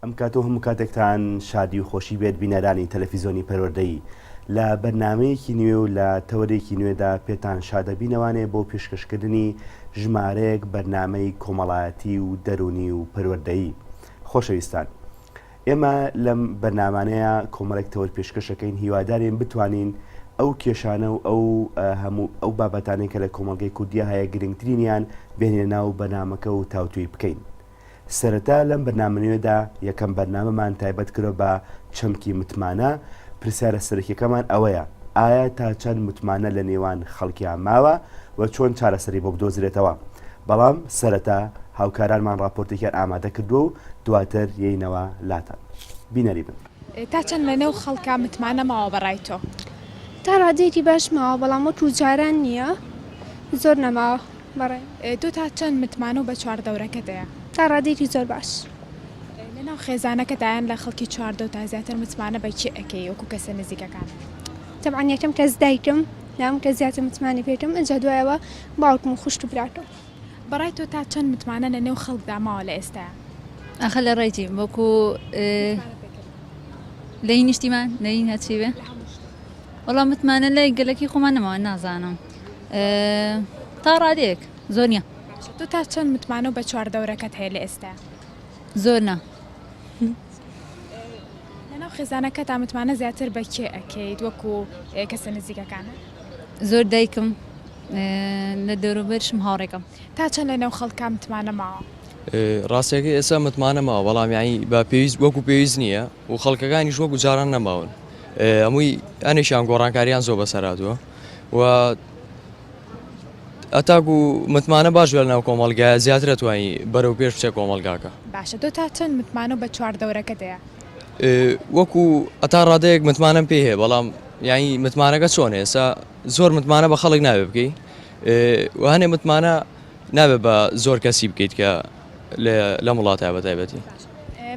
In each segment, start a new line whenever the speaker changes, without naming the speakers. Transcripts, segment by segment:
ئەم کاتۆ هەموو کاتێکتان شادی و خۆشی بێت بینەرانی تەلەڤیزۆنی پەروەردەیی لە بەرنامەیەکی نوێ و لە تەوەرێکی نوێدا پێتان شادەبینەوانێ بۆ پێشکەشکردنی ژمارەیەک بەرنامەی کۆمەڵایەتی و دەرونی و پەروەردەیی. خۆشەویستان، ئێمە لەم بەرنامانەیە کۆمەڵێک تەوەر پێشکەشەکەین، هیوادارین بتوانین ئەو کێشانە و ئەو بابەتانەی کە لە کۆمەڵگەی کوردیا هەیە گرنگترینیان بێنێ ناو بەرنامەکە و تاوتوی بکەین. سەرەتا لەم بەرنامەوێدا یەکەم بەرنامەمان تایبەت کرۆ بە چەمکی متمانە. پرسیارە سەرەکیەکەمان ئەوەیە: ئایا تا چەند متمانە لە نێوان خەڵکیان ماوە و چۆن چارەسەری بۆ بدۆزرێتەوە؟ بەڵام سەرەتا هاوکارانمان راپۆرتێکیان ئامادە کردو و دواتر یەینەوە لاتان. بینەری بن.
تا چەند لە نێو خەڵکا متمانە ماوە بەڕای تۆ؟
تا ڕادێکی باش ماوە، بەڵام وەکو جاران نییە، زۆر نەماوە بەڕێ.
تۆ تا چەند متمانە و بە چواردەورەکەتەیە؟
تا ڕادێکی زۆر باش.
لەناو خێزانەکەدایان لە خەڵکی چواردە و تا زیاتر متمانە بەکی ئەەکەی وەکو کەسە نزیکەکان؟
تەبعاً یەکەم کەس دایکم، لام کە زیاتر متمانی پێێتم، ئەجا دوایەوە باوکم و خوشت و براتم.
بەڕای تۆ تا چەند متمانە لە نێو خەڵکدا ماوە لە ئێستا؟
ئەخە لە ڕێیتی وەکو لەی نیشتیمان لەی هەچی بێ؟ وەڵام متمانە لای گەلەکی خۆمان نەماوە، نازانم، تا ڕادێک زۆر نییە.
تۆ تا چەند متمانە و بە چواردەورەکەت هەیە لە ئێستا؟
زۆر نا.
لەناو خێزانەکە تا متمانە زیاتر بە کێ ئەەکەیت وەکو کەسە نزیکەکانە؟
زۆر دایکم، لە دەوروبەرشم هاوڕێکم.
تا چەند لە نێو خەڵکا متمانە ماوە؟
ڕاستیەکە ئێستا متمانە ماوە، بەڵام یانی بە پێویست وەکو پێویست نییە و خەڵکەکانیش وەکو جاران نەماون. هەمووی ئەنێشیان گۆڕانکاریان زۆر بەسەراتوە و ئەتاک و متمانە باش بێت ناو کۆمەڵگایە زیاتر دەتوانی بەرەو پێش بچێت کۆمەڵگاکە.
باشە، تۆ تا چەند متمانە و بە چواردەورەکەت هەیە؟
وەکو ئەتا ڕادەیەک متمانەم پێ هەیە، بەڵام یانی متمانەکە چۆنە؟ ئێستا زۆر متمانە بە خەڵک نابێ بکەی و هەنێ متمانە نابێت بە زۆر کەسی بکەیت کە لە وڵاتە بە تایبەتی.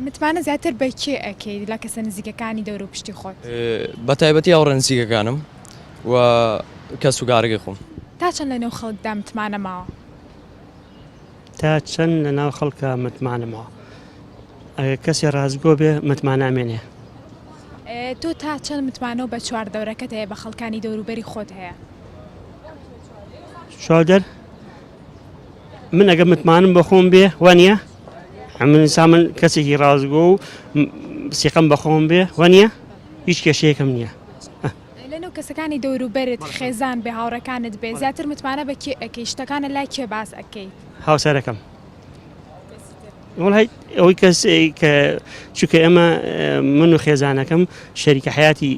متمانە زیاتر بە کێ ئەەکەیت لە کەسە نزیکەکانی دەور و پشتی خۆت؟
بە تایبەتی هاوڕێ نزیکەکانم و کەس و گارەکەی خۆم.
تا چەند لە نێو خەڵکدا متمانە ماوە؟
تا چەند لە ناو خەڵکە متمانە ماوە، ئەگەر کەسی ڕازگۆ بێ متمانە ئەمێنێ.
تۆ تا چەند متمانە و بە چواردەورەکەت هەیە بە خەڵکانی دەوروبەری خۆت هەیە؟
شادر من ئەگە متمانم بە خۆم بێ وانە من سامن کەسێکی ڕازگۆ و سیقم بە خۆم بێ وانە هیچ کێشەیەکم نییە.
لەنێو کەسەکانی دەوروبەرت خێزان بێ هاوڕەکانت بێ زیاتر متمانە بە کێ ئەەکەی؟ شتەکانە لای کێ باس ئەەکەیت؟
هاوسەرەکەم. وڵای ئەوەی کەس کە چونکە ئێمە من و خێزانەکەم شەریکە حیاتی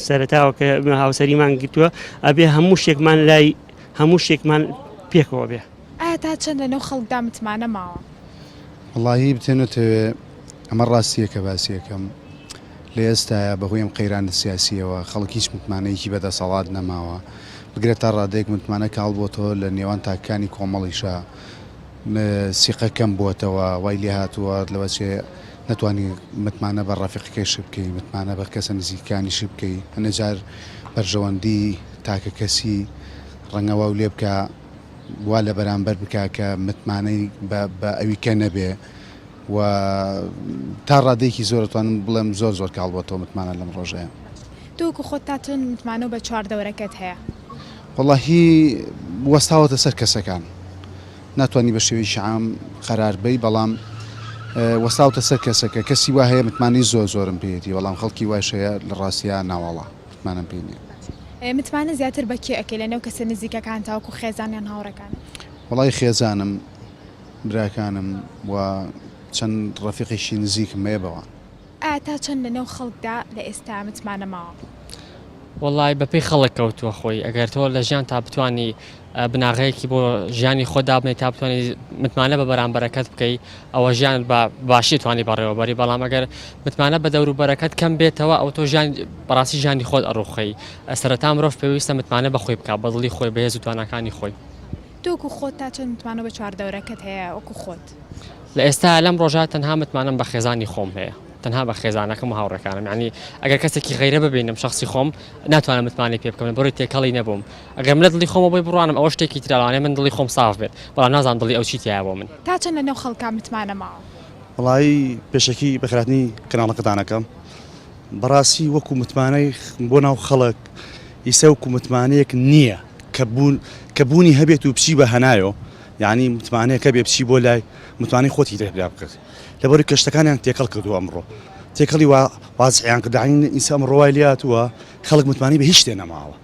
سەرەتاوە کە هاوسەریمان گرتووە، ئەبێ هەموو شتێکمان لای هەموو شتێکمان پێکەوە بێ.
ئایا تا چەند لە نێو خەڵکدا متمانە ماوە؟
وڵاهی بتێنێتەوێ ئەمە ڕاستیە کە باسیەکەم لە ئێستاە بەهۆی ئەم قەیرانە سیاسیەوە خەڵک هیچ متمانەیەکی بەدەسەڵات نەماوە، بگرێت تا ڕادەیەک متمانە کاڵ بۆتەوە لە نێوان تاکانی کۆمەڵیشە سیقەکەم بووەتەوە وای لێ هاتووە لەوەچێ نەتوانی متمانە بە ڕافقەکەیش بکەی، متمانە بە کەسە نزیکانیش بکەی، هەنەجار بەرژەوەندی تاکە کەسی ڕەنگەوە و لێ بکە وا لە بەرامبەر بکە کە متمانەی بە ئەویکە نەبێ و تا ڕادێکی زۆرتوانم بڵێم زۆر زۆر کاڵ بۆتەوە متمانە لەم ڕۆژەیە.
تۆکو خۆت تا چەند متمانە و بە چواردەورەکەت هەیە؟
وەڵاهی وەستاوەتە سەر کەسەکان، ناتوانانی بە شێوەی شعام قەرار بی، بەڵام وەستاوتە سەر کەسەکە. کەسی وا هەیە متمانی زۆر زۆرم پێێتی، بەڵام خەڵکی وایش هەیە لە ڕاستیە ناوەڵا متمانم پێ نییە.
متمانە زیاتر بە کێ ئەەکەی لە نێو کەسە نزیکەکان تاوەکو خێزانیان هاوڕەکان؟
وڵای خێزانم، براکانم و چەند ڕەفیقێکی نزیکم هەیە.
ئایا تا چەند لە نێو خەڵکدا لە ئێستا متمانە ماوە؟
وڵای بەپێی خەڵک کەوتووە خۆی. ئەگەر تۆ لە ژیان تا بتوانی بناغەیەکی بۆ ژیانی خۆدا بنێت، تا بتوانانی متمانە بە بەرامبەرەکەت بکەیت، ئەوە ژیان باشی توانی بەڕێوەبەری. بەڵام ئەگەر متمانە بە دەوروبەرەکەت کەم بێتەوە، ئەو تۆ بەڕاستی ژیانی خۆت ئەڕوخەی. سەرەتا مرۆڤ پێویستە متمانە بە خۆی بکات، بە دڵی خۆی، بەهێز و تواناکانی خۆی.
تۆکو خۆت تا چەند متمانە بە چواردەورەکەت هەیە وەکو خۆت؟
لە ئێستا لەم ڕۆژە تەنها متمانەم بە خێزانی خۆم هەیە، تەنها بە خێزانەکەم و هاوڕێکانم. یعنی ئەگەر کەسێکی غەیرە ببینم شخصی خۆم ناتوانم متمانەی پێ بکەم، بۆی تێکەڵی نەبووم. ئەگەر من لە دڵی خۆمە بۆی بڕوانم ئەوە شتێکی ترالانێ، من دڵی خۆم ساف بێت، بەڵام نازانم دڵی ئەو چی تایە بۆ من.
تا چەند لە نێو خەڵکا متمانە ماوە؟
وڵی پێشەکی بەخراردنی کەناڵەکەتانەکەم بەڕاستی وەکو متمانەی بۆ ناو خەڵک ئیسە وەکو متمانەیەک نییە کە بوونی هەبێت و بچی بە هەنایۆ یعنی متمانەیەکە بێ بچی بۆ لای متمانەی خۆتی دەبرا بکرد لەبەر کەشتەکانیان تێکەڵ کردو ئەمڕۆ تێکەڵی وازعیان کردعین ئینسا ئەمڕۆوای لاتووە خەڵک متمانی بە هیچ شتێ نەماوە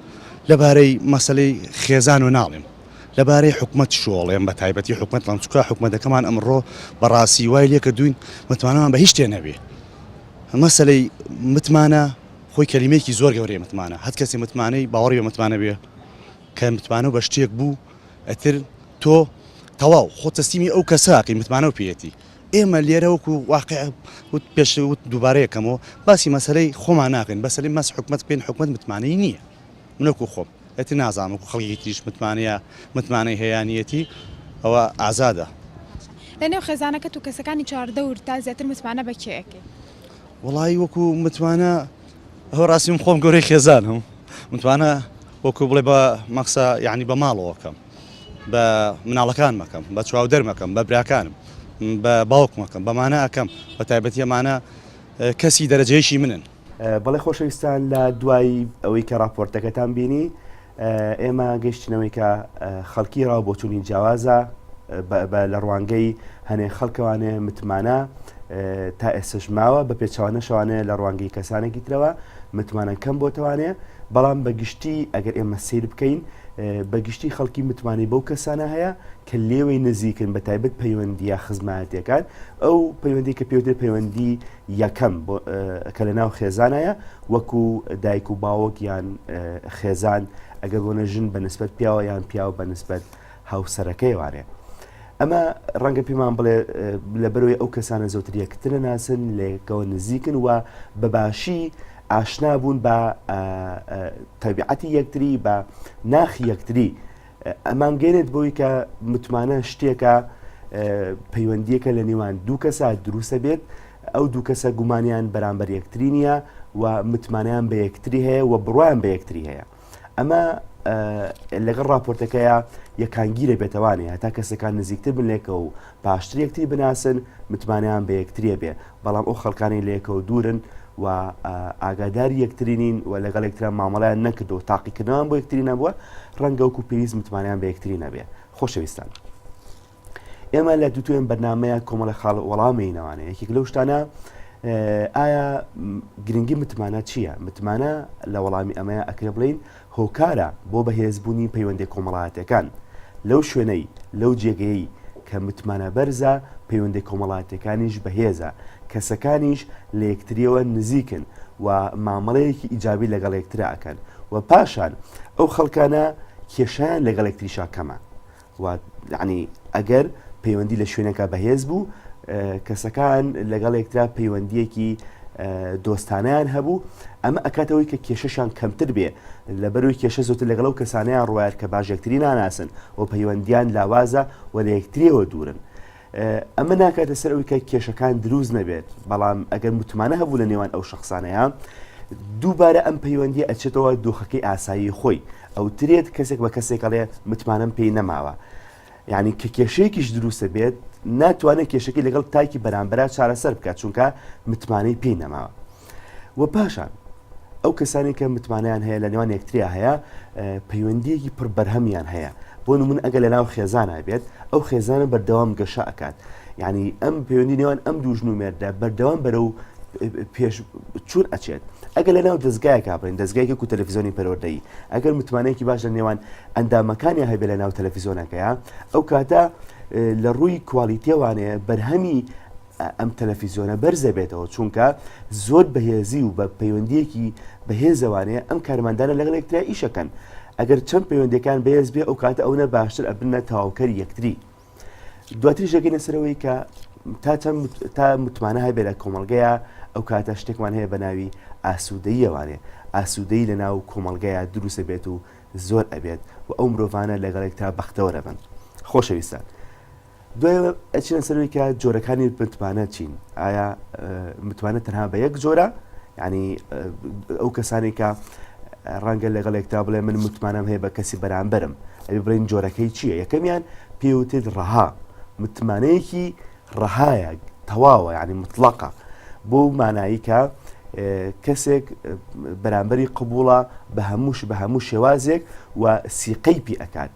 لەبارەی مەسەلەی خێزان و ناڵێم لەبارەی حکومت شۆڵێن بە تایبەتی حکومت لەمچکە حکومەتەکەمان ئەمڕۆ بەڕاستی وای لێ کردوین متمانەمان بە هیچ شتێ نەبێ مەسەلەی متمانە خۆی کەلیمەیەکی زۆر گەورەیە متمانە هەت کەسی متمانەی باوەڕی بە متمانە بێ کە متمانە بە شتێک بوو ئەتر تۆ تەواو خۆ تەسلیمی ئەو کەساکەی متمانە و پێیەتی ئێمە لێرە وەکو واقع پێش دووبارەیەکەمەوە باسی مەسەلەی خۆمان ناکەین بەسەری مەس حکومت پێین حکومت متمانەی نییە منەکو خۆم ئەتی نازانم وەکو خەڵکی تریش متمانەی هەیانیەتی ئەوە ئازادە
لە نێو خێزانەکەت و کەسەکانی چواردەور تا زیاتر متمانە بە کێیەکەی
وڵی وەکو متمانە ئەو ڕاستیم خۆم گەورەی خێزانم متمانە وەکو بڵێ بە مەقسە یعنی بە ماڵەوەکەم بە مناڵەکان مەکەم بە چاودەر مەکەم بە براکانم بە باوک مەکەم بەمانە ئەەکەم بە تایبەتی ئەمانە کەسی دەرەجەیشی منن
بەڵێ خۆشەویستان لە دوای ئەوەی کە راپۆرتەکەتان بینی ئێمە گەشتنەوەی کە خەڵکی ڕاو بۆچوونی جیاوازە لە ڕوانگەی هەنێ خەڵکەوانێ متمانە تا ئێسش ماوە بە پێچوانە شوانێ لە ڕوانگەی کەسانێکی ترەوە متمانە کەم بۆتەوانێ بەڵام بەگشتی ئەگەر ئێمە سیر بکەین بەگشتی خەڵکی متمانی بەو کەسانە هەیە کە لێوەی نزیکن بە تایبەت پەیوەندیە خزمەتیەکان ئەو پەیوەندی کە پێوتر پەیوەندی یەکەم کە لە ناو خێزانایە وەکو دایک و باوەک یان خێزان ئەگەر بۆنە ژن بە نسبەت پیاوە یان پیاو بە نسبەت هاوسەرەکەی وارێ ئەمە ڕەنگە پێمان بڵێ لە بەرەوەی ئەو کەسانە زۆتر یەکترە ناسن لێکەوە نزیکن و بەباشی ئاشنا بوون بە تەبیعەتی یەکتری بە ناخی یەکتری ئەمان گەێنێت بۆی کە متمانە شتێکە پەیوەندیەکە لە نێوان دوو کەسە دروستە بێت ئەو دوو کەسە گومانیان بەرامبەر یەکتری نییە و متمانیان بە یەکتری هەیە و بڕوایان بە یەکتری هەیە ئەمە لەگەڵ راپۆرتەکەیە یەکانگیرە بێتەوانێ هەتا کەسەکان نزیکتر بن لێکە و پاشتر یەکتری بناسن متمانیان بە یەکتریە بێ بەڵام ئەو خەڵکانی لێکە و دوورن و ئاگاداری یەکترینین و لەگەڵ یەکتران مامەڵیان نەکردو و تاقیکردنەوەیان بۆ یەکتری نەبووە ڕەنگە وەکو پێویست متمانیان بە یەکتری نەبێ خۆشەویستان ئێمە لە دوتوێن بەرنامەیە کۆمەڵە خاڵ وەڵامینەوانەیە یەکێک لەو شتانە ئایا گرنگی متمانە چییە؟ متمانە لە وەڵامی ئەمەیە ئەکرێ بڵین هۆکارە بۆ بەهێزبوونی پەیوەندی کۆمەڵایەتەکان لەو شوێنەی لەو جێگەیەی کە متمانە بەرزە پەیوەندی کۆمەڵایەتەکانیش بەهێزە کەسەکانیش لە یەکتریەوە نزیکن و مامەڵەیەکی ئیجابی لەگەڵ یەکترا ئەکەن و پاشان ئەو خەڵکانە کێشیان لەگەڵ یەکتریشا کەمە و یعنی ئەگەر پەیوەندی لە شوێنەکە بەهێز بوو کەسەکان لەگەڵ یەکترا پەیوەندیەکی دۆستانیان هەبوو ئەمە ئەکاتەوەی کە کێشەشان کەمتر بێ لە بەروی کێشە زۆتر لەگەڵ و کەسانیان ڕوایر کە باش یەکتری ناناسن و پەیوەندیان لاوازە و لە یەکتریەوە دوورن ئەمە ناکاتە سەر ئەوی کە کێشەکان دروست نەبێت بەڵام ئەگەر متمانە هەبوو لە نێوان ئەو شخصانەیە دووبارە ئەم پەیوەندی ئەچێتەوە دۆخەکەی ئاسایی خۆی ئەو ترێت کەسێک بە کەسێکەڵێ متمانەم پێی نەماوە یعنی کە کێشەیەکیش دروستە بێت ناتوانێت کێشەکەی لەگەڵ تایکی بەرامبەر چارەسەر بکات چونکە متمانەی پێی نەماوە و پاشان ئەو کەسانی کە متمانیان هەیە لە نێوان یەکتریا هەیە پەیوەندیەکی پڕ بەرهەمیان هەیە بۆ نمون ئەگەر لە ناو خێزانە بێت ئەو خێزانە بەردەوام گەشە ئەکات یعنی ئەم پەیوەندی نێوان ئەم دوو ژن و مێردە بەردەوام بەرەو پێش چون ئەچێت ئەگەر لە ناو دەستگایەکە بڕین دەستگایەکی و تەلەڤیزۆنی پەروەردەیی ئەگەر متمانەیەکی باش لە نێوان ئەندامەکانی هەبێت لە ناو تەلەڤیزۆنەکەیە ئەو کاتە لە ڕووی کوالیتیەوانەیە بەرهەمی ئەم تەلەڤیزۆنە بەرزە بێتەوە چونکە زۆر بەهێزی و بە پەیوەندیەکی بەهێزەوانەیە ئەم کارمەندانە لەگەڵ یەکترا ئیشەکەن ئەگەر چەند پەیوەندەکان بەهێز بێ ئەو کاتە ئەوە باشتر ئەبنە تەواوکەری یەکتری دواتری ژەگەینە سەرەوەی کە تا متمانە هەبێت لە کۆمەڵگەیە ئەو کاتە شتێکمان هەیە بە ناوی ئاسوودەییەوانێ ئاسوودەی لە ناو کۆمەڵگەیە دروستە بێت و زۆر ئەبێت و ئەو مرۆڤانە لەگەڵ یەکترا بەختەوەرە بن خۆشەویستان دوای ئەچینە سەرەوەی کە جۆرەکانی متمانە چین ئایا متمانە تەنها بە یەک جۆرە یعنی ئەو کەسانی کە ڕەنگە لەگەڵ یەکتا بڵێ من متمانەم هەیە بە کەسی بەرامبەرم ئەبێ بڵێن جۆرەکەی چییە یەکەمیان پێوتێت ڕەها متمانەیەکی ڕەهایە تەواوە ینی مطلقە بۆ مانایی کە کەسێک بەرامبەری قبوڵە بە هەموو شێوازێک و سیقەی پێ ئەکات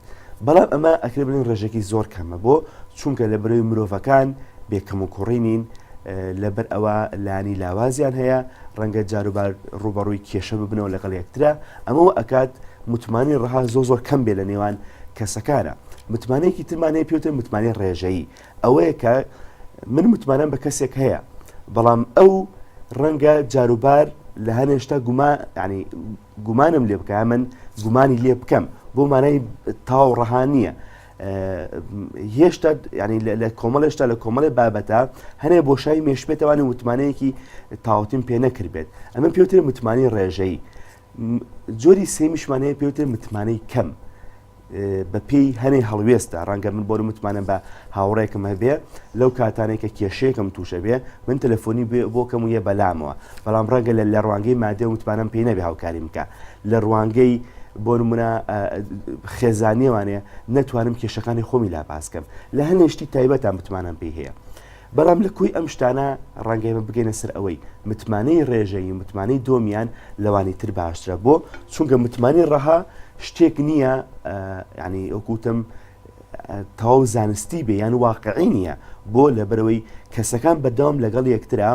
بەڵام ئەمە ئەکرێ بڵین ڕێژێکی زۆر کەمە بۆ چونکە لە بەرەوەی مرۆڤەکان بێکەم و کوڕینین لەبەر ئەوە لانی لاوازیان هەیە ڕەنگە جاروبار ڕوبەڕووی کێشە ببنەوە لەگەڵ یەکترا ئەمەوە ئەکات متمانی ڕەها زۆر کەم بێ لە نێوان کەسەکانە متمانەیەکی ترمانەیە پێوتر متمانی ڕێژەیی ئەوەیە کە من متمانم بە کەسێک هەیە بەڵام ئەو ڕەنگە جاروبار لە هەنێشتا ینی گومانم لێ بکە من گومانی لێ بکەم بۆ مانای تاو ڕەها نییە هێشتا ینی لە کۆمەڵێشتا لە کۆمەڵی بابەتە هەنێ بۆشایی مێشبێتەوانی متمانەیەکی تاوتیم پێ نەکردبێت ئەمە پێوتر متمانی ڕێژەیی جۆری سێمیشمانەیە پێوتر متمانەی کەم بە پێی هەنێ هەڵوێستە ڕەنگە من بۆ متمانم بە هاوڕێکم هەبێ لەو کاتانێک کە کێشەیەکم تووشە بێ من تەلەفۆنی بۆکەم و یە بەلامەوە بەڵام ڕەنگە لە ڕوانگەی مادێ و متمانم پێی نەبێ هاوکاری بکە لە ڕوانگەی بۆ نمونە خێزانیێوانەیە نەتوانم کێشەکانی خۆمی لا باسکەم لە هەنێشتی تایبەتان متمانم پێی هەیە بەڵام لە کوی ئەم شتانە ڕەنگەیمە بگەینە سەر ئەوەی متمانەی ڕێژەی متمانەی دۆمیان لەوانی تر باشترە بۆ چونکە متمانی ڕەها شتێک نییە ینی ئەوکوتم تەواو زانستی بێ یان واقعی نییە بۆ لەبەرەوەی کەسەکان بەداوام لەگەڵ یەکترا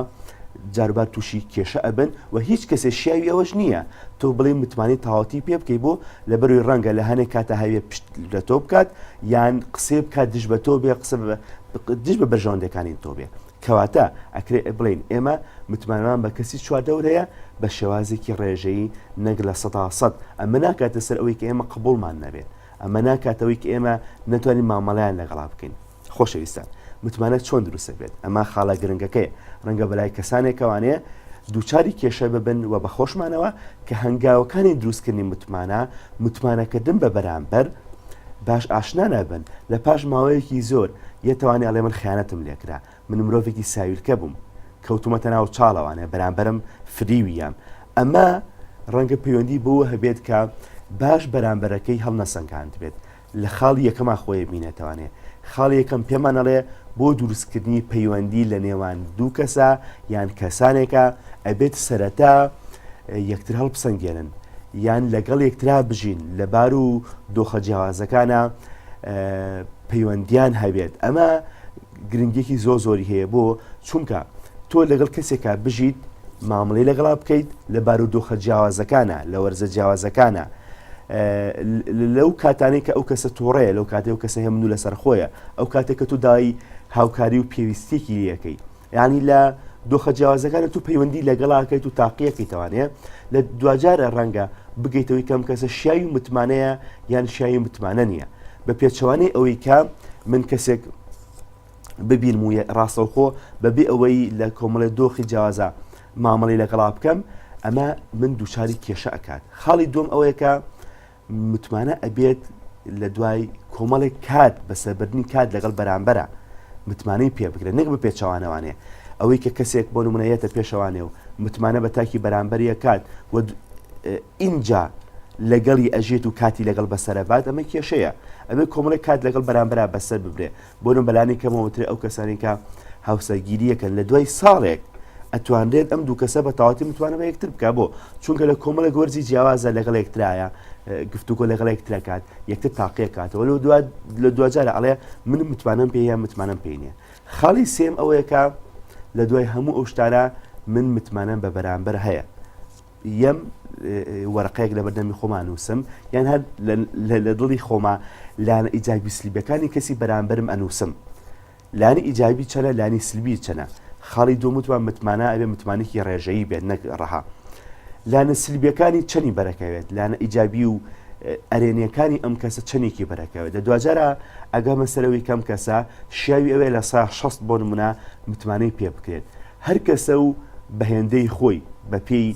جاربار تووشی کێشە ئەبن و هیچ کەسێ شیاوی ئەوەش نییە تۆ بڵێ متمانی تاواتی پێ بکەی بۆ لەبەروی ڕەنگە لە هەنێک کاتە هەوێ پشت لە تۆ بکات یان قسێ بکات دژ بە تۆ بێ قسە دژ بە بەرژەوەندەکانی تۆ بێ کەواتە ئەکرێ بڵین ئێمە متمانمان بە کەسی چواردەورەیە بە شێوازێکی ڕێژەیی نەک لە 100 ئەمە ناکاتە سەر ئەوەی کە ئێمە قبولمان نەبێت ئەمە ناکاتەوەی کە ئێمە نەتوانین مامەڵیان لەگەڵا بکەین خۆشەویستان متمانە چۆن دروستە بێت ئەمە خاڵە گرنگەکەیە ڕەنگە بەلای کەسانێکەوانەیە دووچاری کێشە ببن و بە خۆشمانەوە کە هەنگاوەکانی دروستکردنی متمانەکردن بە بەرامبەر باش ئاشنا نەبن لە پاش ماوەیەکی زۆر یەتوانی ئەڵێ من خیانەتم لێکرا من مرۆڤێکی ساویلکە بووم کەوتومەتە ناو چاڵەوانێ بەرامبەرم فریویام ئەمە ڕەنگە پەیوەندی بۆ هەبێت کە باش بەرامبەرەکەی هەڵنەسەنگاند بێت لە خاڵی یەکەما خۆی بینێتوانێ خاڵی یەکەم پێمانەڵێ بۆ دروستکردنی پەیوەندی لە نێوان دوو کەسە یان کەسانێکە ئەبێت سەرەتا یەکتر هەڵبسەنگێنن یان لەگەڵ یەکترا بژین لەبار و دۆخە جیاوازەکانە پەیوەندیان هەبێت ئەمە گرنگێکی زۆری هەیە بۆ چونکە تۆ لەگەڵ کەسێکە بژیت مامەڵەی لەگەڵا بکەیت لەبار و دۆخە جیاوازەکانە لە وەرزە جیاوازەکانە لەو کاتانەی کە ئەو کەسە تۆڕەیە لەو کاتێک ئەو کەسە هەموو لەسەر خۆیە ئەو کاتێک کە تو دای هاوکاری و پێویستێکی یەکەی یعنی لە دۆخە جیاوازەکانە تو پەیوەندی لەگەڵاکەیت و تاقیەکەی توانێت لە دوجارە ڕەنگە بگەیتەوەی کەم کەسە شیاوی متمانەیە یان شیاوی متمانە نییە بە پێچەوانەی ئەوەی کە من کەسێک ببین مویە ڕاستەوخۆ بەبێ ئەوەی لە کۆمەڵی دۆخی جیاوازە مامەڵی لەگەڵا بکەم ئەمە من دووچاری کێشە ئەکات خاڵی دوم ئەوەیە کە متمانە ئەبێت لە دوای کۆمەڵێک کات بەسەربردنی کات لەگەڵ بەرامبەرە متمانەی پێ بکرێت نەک بە پێچەوانەوانێ ئەوەی کە کەسێک بۆ نمونەیەتە پێشەوانێ و متمانە بە تاکی بەرامبەریە کات و ئینجا لەگەڵی ئەژێت و کاتی لەگەڵ بەسەرەبات ئەمە کێشەیە ئەمە کۆمەڵێک کات لەگەڵ بەرامبەرە بەسەر ببرێ بۆ بەلانی کەمەوەترێ ئەو کەسانی کە هاوسەرگیریەکەن لە دوای ساڵێک ئەتوانرێت ئەم دوو کەسە بە تەواتی متوانە بە یەکتر بکە بۆ چونکە لە کۆمەڵە گۆرجی جیاوازە لەگەڵ یەکترایە گفتوگۆ لەگەڵ یەکترە کات یەکتر تاقیە کاتەوە لە دوجارە ئەڵێ من متمانم پێ یان متمانم پێی نییە خاڵی سێم ئەوەیە کە لە دوای هەموو ئەو شتانە من متمانم بە بەرامبەر هەیە یەم وەرەقەیەک لە بەردەمی خۆمان نووسم یان هەر لە دڵی خۆما لانە ئیجابی سلبیەکانی کەسی بەرامبەرم ئەنووسم لانی ئیجابی چەنە لانی سلبی چەنە خاڵی دوومتوان متمانە ئەبێ متمانێکی ڕێژەیی بێت نەک ڕەها لانە سلبیەکانی چەنی بەرەکەوێت لانە ئیجابی و ئەرێنیەکانی ئەم کەسە چەندێکی بەرەکەوێت لە دوجارە ئەگەمە سەرەوەی کەم کەسە شیاوی ئەوێ لە سا 6 بۆ نمونە متمانەی پێ بکرێت هەر کەسە و بەهێندەی خۆی بە پێی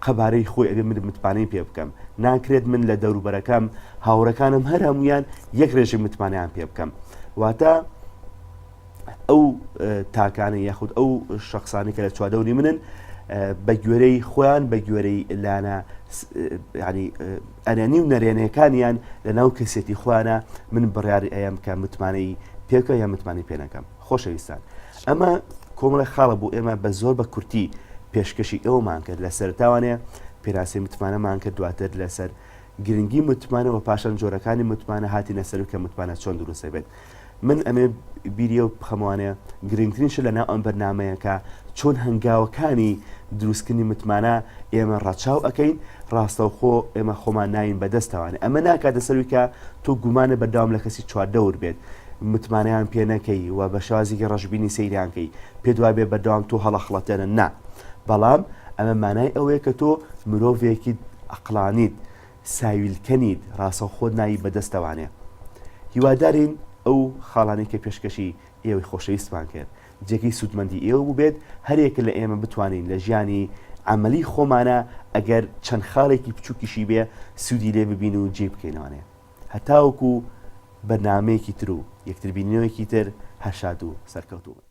قەبارەی خۆی ئەبێ من متمانەی پێ بکەم ناکرێت من لە دەوروبەرەکەم هاوڕەکانم هەر هەمویان یەک ڕێژی متمانیان پێ بکەم واتە ئەو تاکانە یاخود ئەو شخصانی کە لە چوادەوری منن بە گوێرەی خۆیان بە گوێرەی لانە ینی ئەنانی و نەرێنەکانیان لە ناو کەسێتی خۆیانە من بڕیاری ئەیەم کە متمانەی پێکە یا متمانی پێ نەکەم خۆشەویستان ئەمە کۆمەڵی خاڵە بوو ئێمە بە زۆر بە کورتی پێشکەشی ئێوەمان کرد لە سەرتاوانەیە پێراسی متمانەمان کرد دواتر لەسەر گرنگی متمانەوە پاشان جۆرەکانی متمانە هاتیە سەر کە متمانە چۆن دروستە بێت من ئەمێ بیریە و بخەموانەیە گرنگترینش لە ناو ئەم بەرنمەیەکە چۆن هەنگاوەکانی دروستکردنی متمانە ئێمە ڕاچاو ئەەکەین ڕاستەوخۆ ئێمە خۆمان ناین بەدەستەوانێ ئەمە ناکاتە سەروی کە تۆ گومانە بەرداوام لە کەسی چواردەور بێت متمانیان پێ نەکەی و بە شازیگە ڕژبینی سەیرانکەی پێ دوای بێ بەرداوام تۆ هەڵەخڵەتێنە نا بەڵام ئەمە مانای ئەوەیە کە تۆ مرۆڤێکی عەقڵانیت ساویلکەنیت ڕاستەوخۆ نایی بەدەستەوانێ هیوادارین ئەو خاڵانەی کە پێشکەشی ئێوەی خۆشەویستمان کرد جێکی سوودمەندی ئێوە بوو بێت هەرێکە لە ئێمە بتوانین لە ژیانی عملی خۆمانە ئەگەر چەند خاڵێکی بچووکیشی بێ سوودی لێ ببین و جێ بکەینەوەنێ هەتاوەکو بەرنامەیەکی تر و یەکتر بینینەوەیەکی تر هەرشاد و سەرکەوتوو